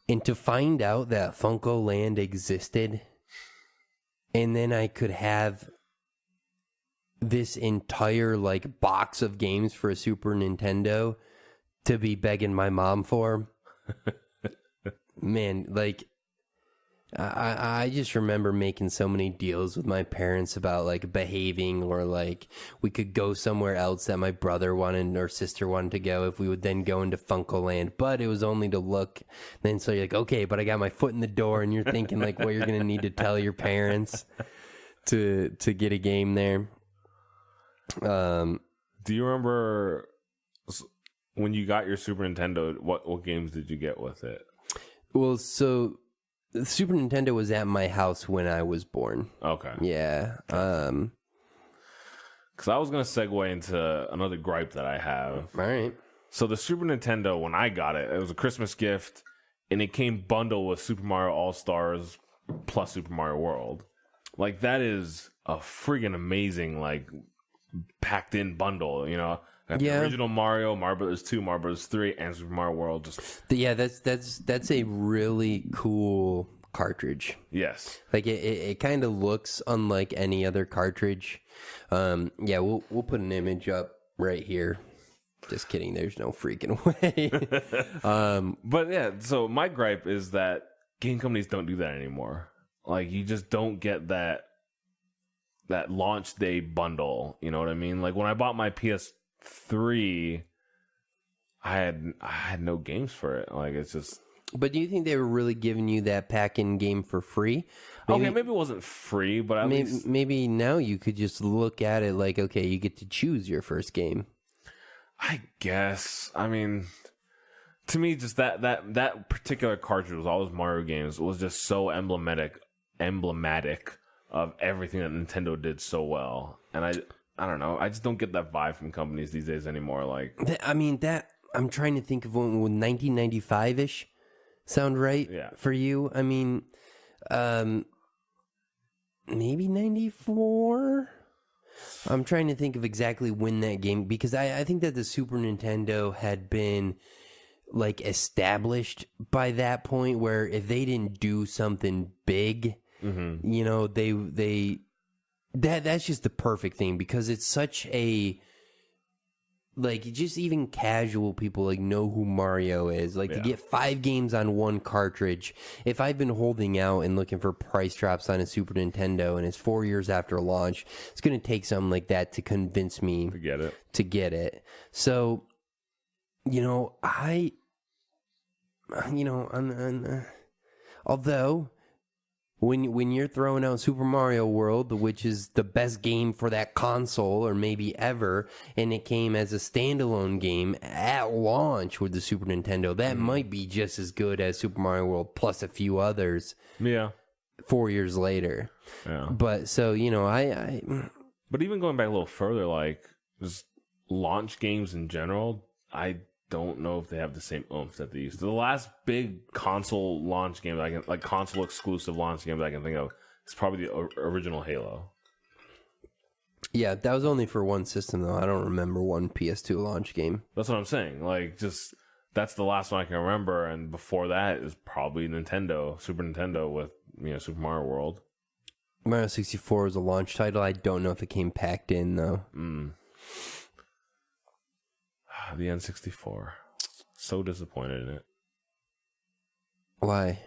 And to find out that Funko Land existed, and then I could have this entire like box of games for a Super Nintendo to be begging my mom for, man, like I just remember making so many deals with my parents about like behaving, or like we could go somewhere else that my brother wanted or sister wanted to go if we would then go into Funko Land, but it was only to look. Then so you're like, okay, but I got my foot in the door, and you're thinking like what you're gonna need to tell your parents to get a game there. Do you remember when you got your Super Nintendo, what games did you get with it? Well, so the Super Nintendo was at my house when I was born. Okay. Yeah. Because I was going to segue into another gripe that I have. All right. So the Super Nintendo, when I got it, it was a Christmas gift, and it came bundled with Super Mario All-Stars plus Super Mario World. Like, that is a friggin' amazing, like, packed-in bundle, you know? Got the original Mario, Mario Bros. 2, Mario Bros. 3, and Super Mario World. Yeah, that's a really cool cartridge. Yes. Like it kind of looks unlike any other cartridge. Yeah, we'll put an image up right here. Just kidding. There's no freaking way. But yeah, so my gripe is that game companies don't do that anymore. Like, you just don't get that launch day bundle. You know what I mean? Like, when I bought my PS3, I had no games for it. Like, it's just. But do you think they were really giving you that pack-in game for free? Maybe it wasn't free, but at least maybe now you could just look at it like, okay, you get to choose your first game. I guess. I mean, to me, just that particular cartridge with all those Mario games was just so emblematic of everything that Nintendo did so well. And I don't know. I just don't get that vibe from companies these days anymore. Like, I mean, I'm trying to think of when 1995-ish sound right for you. I mean, maybe 94. I'm trying to think of exactly when that game, because I think that the Super Nintendo had been like established by that point, where if they didn't do something big, you know, that's just the perfect thing, because it's such a, like, just even casual people like know who Mario is. Like, to get 5 games on one cartridge. If I've been holding out and looking for price drops on a Super Nintendo and it's 4 years after launch, it's going to take something like that to convince me to get it. So, you know, although when you're throwing out Super Mario World, which is the best game for that console or maybe ever, and it came as a standalone game at launch with the Super Nintendo, that might be just as good as Super Mario World plus a few others. Yeah. 4 years later. Yeah. But so, you know, But even going back a little further, like, just launch games in general, I don't know if they have the same oomph that they used to. The last big console launch game that I can, like, console exclusive launch game that I can think of, is probably the original Halo. Yeah, that was only for one system though. I don't remember one PS2 launch game. That's what I'm saying. Like, just that's the last one I can remember, and before that is probably Super Nintendo with, you know, Super Mario World. Mario 64 was a launch title. I don't know if it came packed in though. The N64. So disappointed in it. Why?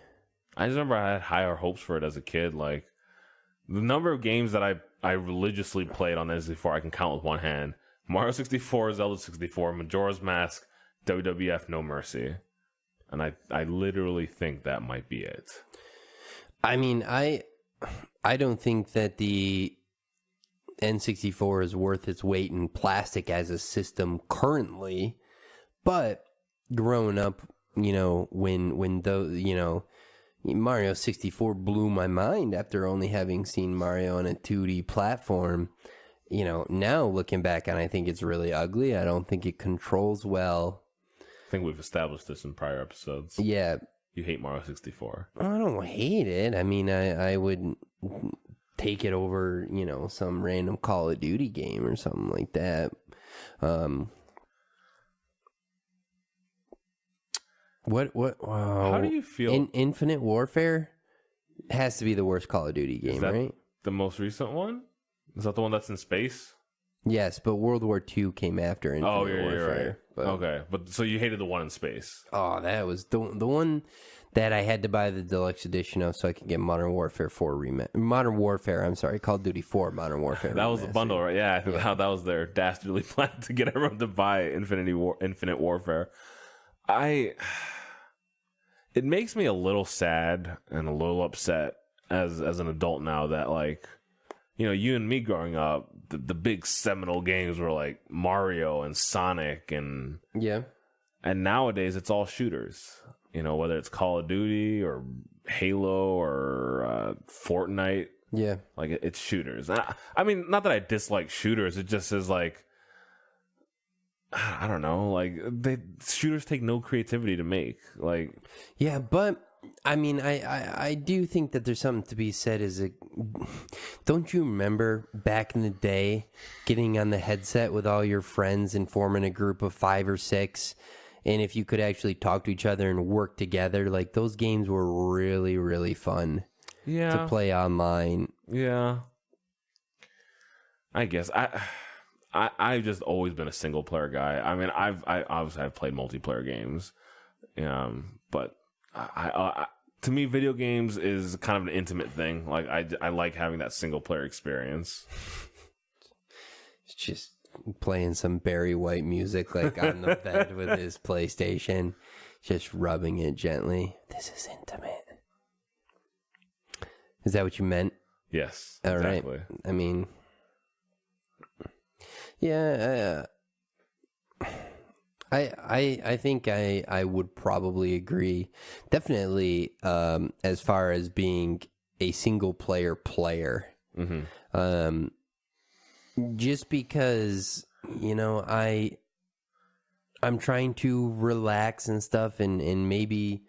I just remember I had higher hopes for it as a kid. Like, the number of games that I religiously played on the N64, I can count with one hand. Mario 64, Zelda 64, Majora's Mask, WWF No Mercy. And I literally think that might be it. I mean, I don't think that the N64 is worth its weight in plastic as a system currently, but growing up, you know, when those, you know, Mario 64 blew my mind after only having seen Mario on a 2D platform. you know, now looking back on, I think it's really ugly. I don't think it controls well. I think we've established this in prior episodes. Yeah. You hate Mario 64. I don't hate it. I mean, I would take it over, you know, some random Call of Duty game or something like that. How do you feel? Infinite Warfare has to be the worst Call of Duty game, Is that right? the most recent one? Is that the one that's in space? Yes, but World War II came after Infinite Warfare. You're right. But, Okay, but so you hated the one in space. Oh, that was the one that I had to buy the deluxe edition of so I could get Modern Warfare 4 Modern Warfare, I'm sorry, Call of Duty 4 Modern Warfare. That was the bundle, right? Yeah, I think how that was their dastardly plan to get everyone to buy Infinite Warfare. It makes me a little sad and a little upset as an adult now that, like, you know, you and me growing up, the big seminal games were like Mario and Sonic and nowadays it's all shooters. You know, whether it's Call of Duty or Halo or Fortnite. Yeah. Like, it's shooters. I mean, not that I dislike shooters. It just is like, I don't know. Like, shooters take no creativity to make. Like, yeah, but I mean, I do think that there's something to be said don't you remember back in the day getting on the headset with all your friends and forming a group of 5 or 6? And if you could actually talk to each other and work together, like, those games were really, really fun to play online. Yeah. I guess I've just always been a single player guy. I mean, I've played multiplayer games, but to me, video games is kind of an intimate thing. Like, I like having that single player experience. It's just playing some Barry White music, like, on the bed with his PlayStation, just rubbing it gently. This is intimate. Is that what you meant? Yes. All exactly. right. I mean, yeah. I think I would probably agree. Definitely, as far as being a single player. Mm-hmm. Just because, you know, I'm trying to relax and stuff, and maybe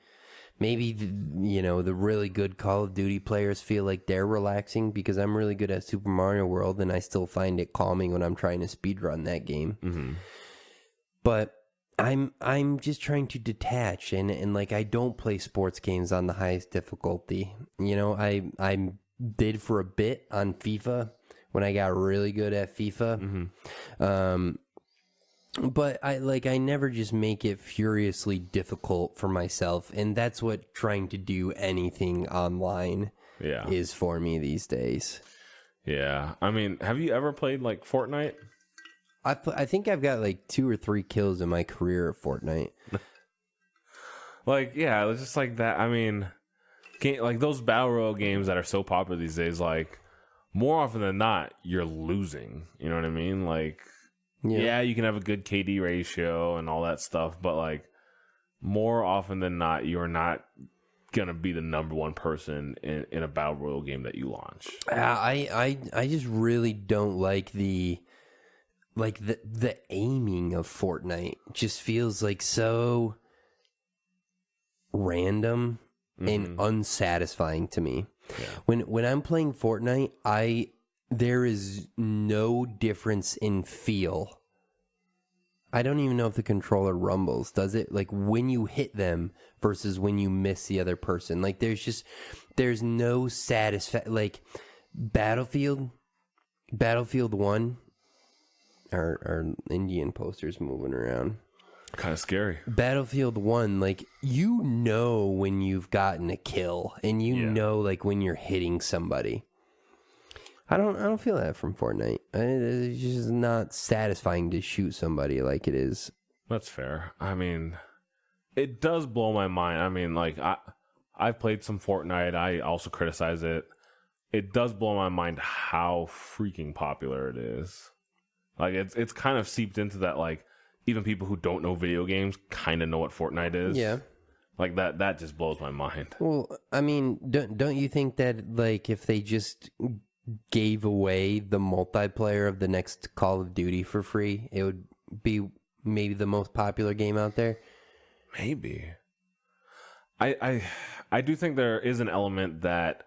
you know, the really good Call of Duty players feel like they're relaxing because I'm really good at Super Mario World, and I still find it calming when I'm trying to speedrun that game. Mm-hmm. But I'm just trying to detach, and like, I don't play sports games on the highest difficulty. You know, I did for a bit on FIFA when I got really good at FIFA. Mm-hmm. But I never just make it furiously difficult for myself, and that's what trying to do anything online is for me these days. Yeah. I mean, have you ever played, like, Fortnite? I think I've got like 2 or 3 kills in my career at Fortnite. Like, yeah, it's just like that. I mean, like, those battle royale games that are so popular these days, like, more often than not, you're losing. You know what I mean? Like, yeah, you can have a good KD ratio and all that stuff, but, like, more often than not, you're not gonna be the number one person in a battle royale game that you launch. I just really don't like the aiming of Fortnite. It just feels like so random and unsatisfying to me. Yeah. When I'm playing Fortnite, there is no difference in feel. I don't even know if the controller rumbles. Does it? Like, when you hit them versus when you miss the other person. Like, there's no satisfaction. Like, Battlefield 1, our Indian posters moving around. Kind of scary. Battlefield 1, like, you know when you've gotten a kill, and you know, like, when you're hitting somebody. I don't feel that from Fortnite. It's just not satisfying to shoot somebody like it is. That's fair. I mean, it does blow my mind. I mean, like, I've played some Fortnite. I also criticize it. It does blow my mind how freaking popular it is. Like, it's kind of seeped into that, like, even people who don't know video games kind of know what Fortnite is. Yeah. Like, that just blows my mind. Well, I mean, don't you think that, like, if they just gave away the multiplayer of the next Call of Duty for free, it would be maybe the most popular game out there. Maybe. I do think there is an element that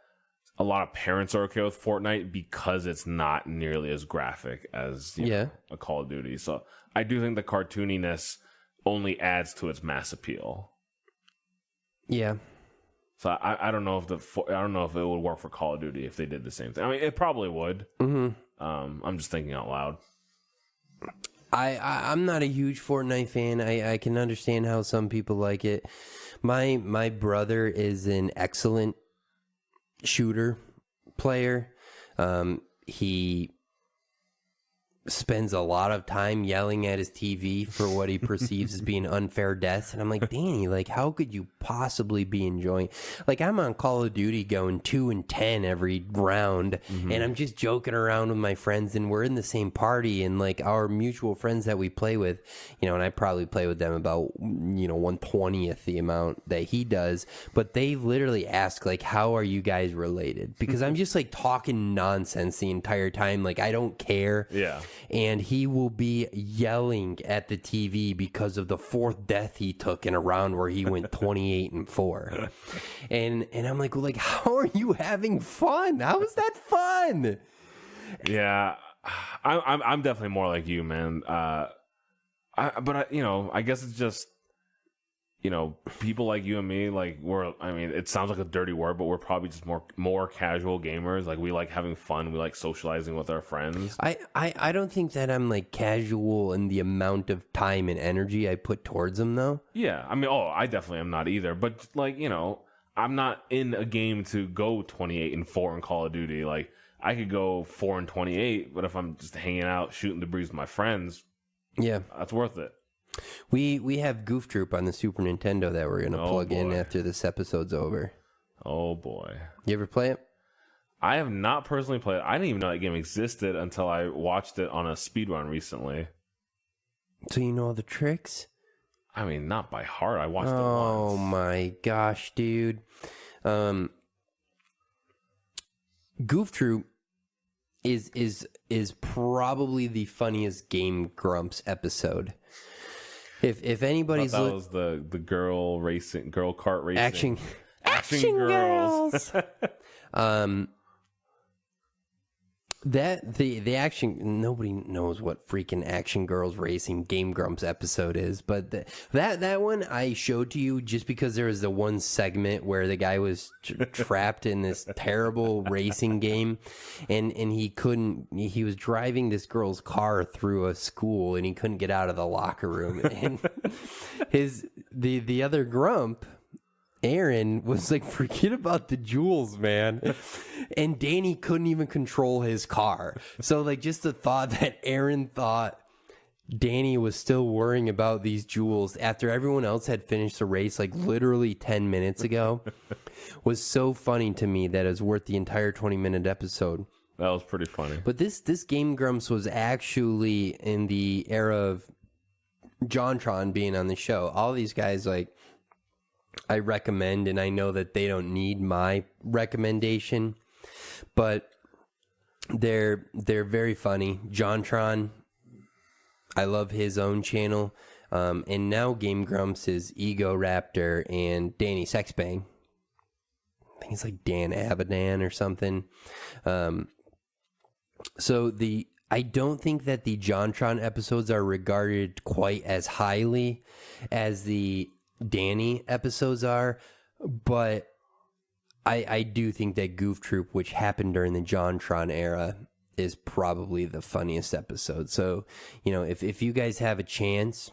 a lot of parents are okay with Fortnite because it's not nearly as graphic as you know, a Call of Duty. So I do think the cartooniness only adds to its mass appeal. Yeah. So I don't know if it would work for Call of Duty if they did the same thing. I mean, it probably would. I'm just thinking out loud. I'm not a huge Fortnite fan. I can understand how some people like it. My brother is an excellent shooter player. He spends a lot of time yelling at his TV for what he perceives as being unfair deaths. And I'm like, Danny, like, how could you possibly be enjoying? Like, I'm on Call of Duty going 2-10 every round, and I'm just joking around with my friends, and we're in the same party, and like our mutual friends that we play with, you know, and I probably play with them about, you know, 1/20th the amount that he does, but they literally ask, like, how are you guys related? Because I'm just like talking nonsense the entire time. Like, I don't care. Yeah. And he will be yelling at the TV because of the 4th death he took in a round where he went 28-4. And I'm like, well, like, how are you having fun? How is that fun? Yeah, I'm definitely more like you, man. You know, I guess it's just, you know, people like you and me, like I mean, it sounds like a dirty word, but we're probably just more casual gamers. Like, we like having fun. We like socializing with our friends. I don't think that I'm like casual in the amount of time and energy I put towards them, though. Yeah, I mean, I definitely am not either. But like, you know, I'm not in a game to go 28-4 in Call of Duty. Like, I could go 4-28, but if I'm just hanging out, shooting the breeze with my friends, yeah, that's worth it. We have Goof Troop on the Super Nintendo that we're gonna plug in after this episode's over. Oh boy, you ever play it? I have not personally played it. I didn't even know that game existed until I watched it on a speedrun recently. So you know all the tricks? I mean, not by heart. I watched it once. Oh my gosh, dude. Goof Troop is probably the funniest Game Grumps episode. If anybody's that was the girl kart racing action girls. That the action, nobody knows what freaking Action Girls Racing Game Grumps episode is, but that one I showed to you just because there was the one segment where the guy was trapped in this terrible racing game, and he was driving this girl's car through a school and he couldn't get out of the locker room, and the other grump, Aaron, was like, forget about the jewels, man. And Danny couldn't even control his car. So, like, just the thought that Aaron thought Danny was still worrying about these jewels after everyone else had finished the race, like, literally 10 minutes ago, was so funny to me that it was worth the entire 20-minute episode. That was pretty funny. But this Game Grumps was actually in the era of JonTron being on the show. All these guys, like, I recommend, and I know that they don't need my recommendation, but they're very funny. JonTron, I love his own channel, and now Game Grumps is Ego Raptor and Danny Sexbang. I think it's like Dan Abadan or something. So I don't think that the JonTron episodes are regarded quite as highly as the Danny episodes are, but I do think that Goof Troop, which happened during the JonTron era, is probably the funniest episode. So, you know, if you guys have a chance,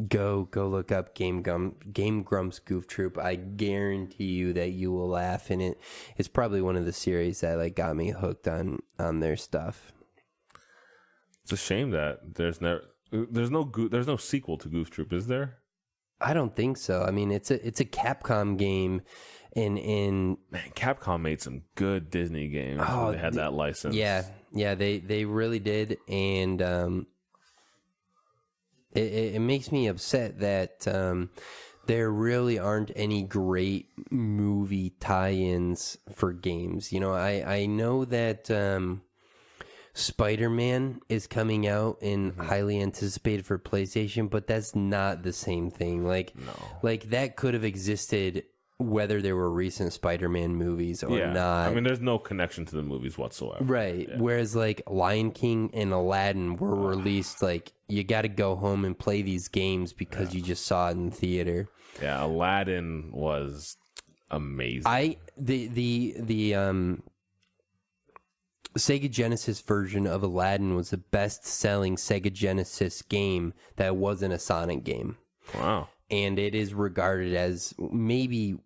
go look up Game Grumps Goof Troop. I guarantee you that you will laugh, and it's probably one of the series that like got me hooked on their stuff. It's a shame that there's no sequel to Goof Troop, is there? I don't think so. I mean, it's a Capcom game, and man, Capcom made some good Disney games when they had that license. Yeah, they really did, and it makes me upset that there really aren't any great movie tie-ins for games. You know, I know that Spider-Man is coming out and highly anticipated for PlayStation, but that's not the same thing. Like that could have existed whether there were recent Spider-Man movies or not. I mean, there's no connection to the movies whatsoever. Right. Yeah. Whereas like Lion King and Aladdin were released, like you got to go home and play these games because you just saw it in the theater. Yeah, Aladdin was amazing. The Sega Genesis version of Aladdin was the best-selling Sega Genesis game that wasn't a Sonic game. Wow. And it is regarded as maybe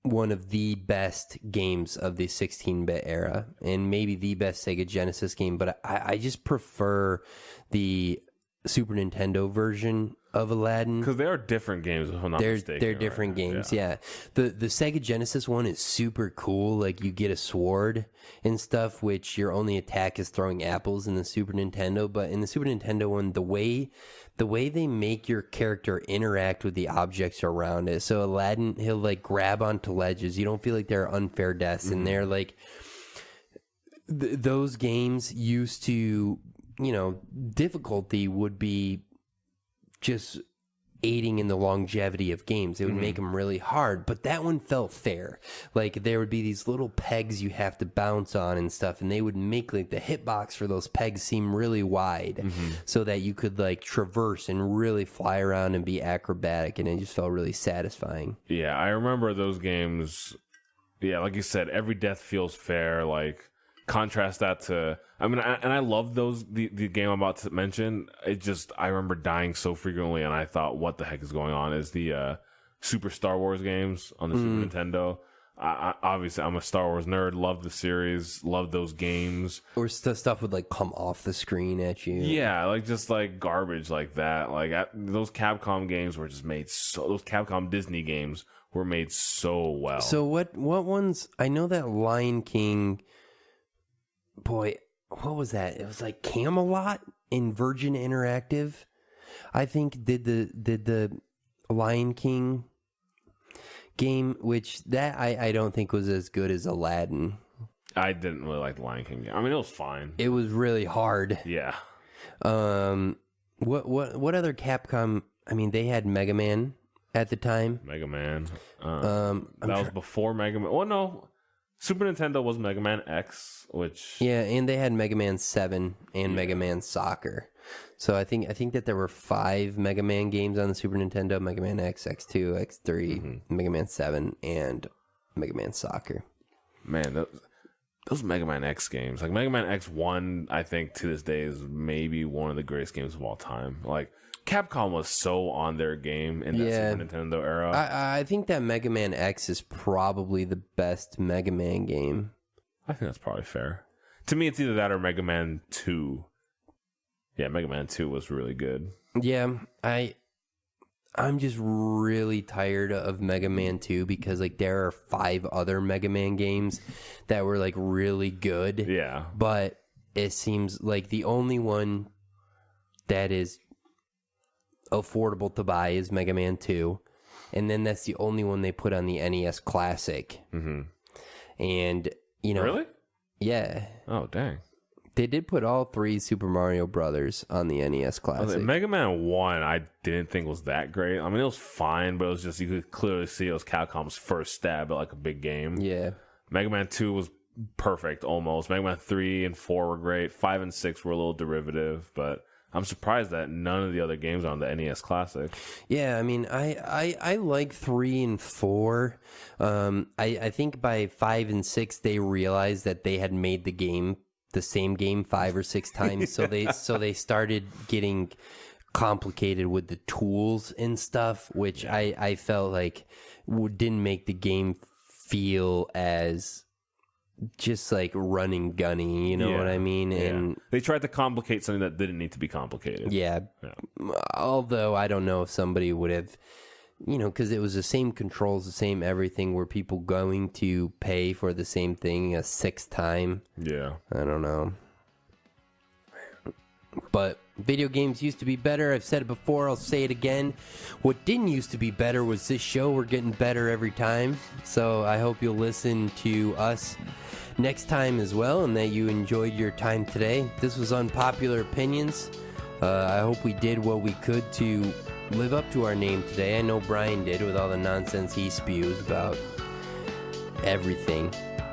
one of the best games of the 16-bit era, and maybe the best Sega Genesis game, but I just prefer the Super Nintendo version of Aladdin. Because they are different games, if I'm not mistaken. They're different games, yeah. The Sega Genesis one is super cool. Like, you get a sword and stuff, which your only attack is throwing apples in the Super Nintendo. But in the Super Nintendo one, the way they make your character interact with the objects around it. So Aladdin, he'll, like, grab onto ledges. You don't feel like they're unfair deaths. And they're, like... those games used to... You know, difficulty would be just aiding in the longevity of games. It would make them really hard, but that one felt fair. Like, there would be these little pegs you have to bounce on and stuff, and they would make, like, the hitbox for those pegs seem really wide so that you could, like, traverse and really fly around and be acrobatic, and it just felt really satisfying. Yeah, I remember those games. Yeah, like you said, every death feels fair. Like, contrast that to, I mean, I love those, the game I'm about to mention. It just, I remember dying so frequently, and I thought, what the heck is going on? Is the Super Star Wars games on the Super Nintendo. Obviously, I'm a Star Wars nerd, love the series, love those games. Or stuff would, like, come off the screen at you. Yeah, like, just, like, garbage like that. Like, those Capcom games were just made so, those Capcom Disney games were made so well. So what ones, I know that Lion King... Boy, what was that? It was like Camelot in Virgin Interactive, I think, did the Lion King game, which that I don't think was as good as Aladdin. I didn't really like the Lion King game. I mean, it was fine. It was really hard. Yeah. What other Capcom? I mean, they had Mega Man at the time. Mega Man. That was before Mega Man. Well, no. Super Nintendo was Mega Man X, which... Yeah, and they had Mega Man 7 and Mega Man Soccer. So I think that there were 5 Mega Man games on the Super Nintendo: Mega Man X, X2, X3, Mega Man 7, and Mega Man Soccer. Man, those Mega Man X games, like Mega Man X1, I think to this day is maybe one of the greatest games of all time. Like, Capcom was so on their game in that Super Nintendo era. I think that Mega Man X is probably the best Mega Man game. I think that's probably fair. To me, it's either that or Mega Man 2. Yeah, Mega Man 2 was really good. Yeah, I'm just really tired of Mega Man 2 because, like, there are 5 other Mega Man games that were, like, really good. Yeah. But it seems like the only one that is affordable to buy is Mega Man 2, and then that's the only one they put on the NES Classic. And, you know... Really? Yeah. Oh, dang. They did put all 3 Super Mario Brothers on the NES Classic. Mega Man 1, I didn't think was that great. I mean, it was fine, but it was just, you could clearly see it was Capcom's first stab at, like, a big game. Yeah. Mega Man 2 was perfect, almost. Mega Man 3 and 4 were great. 5 and 6 were a little derivative, but... I'm surprised that none of the other games are on the NES Classic. Yeah, I mean, I like 3 and 4. I think by 5 and 6 they realized that they had made the same game 5 or 6 times, so they started getting complicated with the tools and stuff, which I felt like didn't make the game feel as just like running gunny, you know what I mean? And they tried to complicate something that didn't need to be complicated. Yeah. Although I don't know if somebody would have, you know, because it was the same controls, the same everything. Were people going to pay for the same thing a 6th time? Yeah. I don't know. But video games used to be better. I've said it before. I'll say it again. What didn't used to be better was this show. We're getting better every time. So I hope you'll listen to us next time as well, and that you enjoyed your time today. This was Unpopular Opinions. I hope we did what we could to live up to our name today. I know Bryan did with all the nonsense he spews about everything.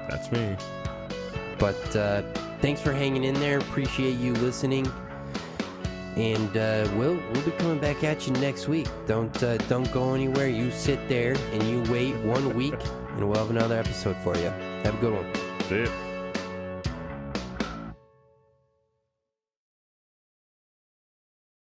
That's me. But thanks for hanging in there. Appreciate you listening. And we'll be coming back at you next week. Don't go anywhere. You sit there and you wait 1 week, and we'll have another episode for you. Have a good one. See ya.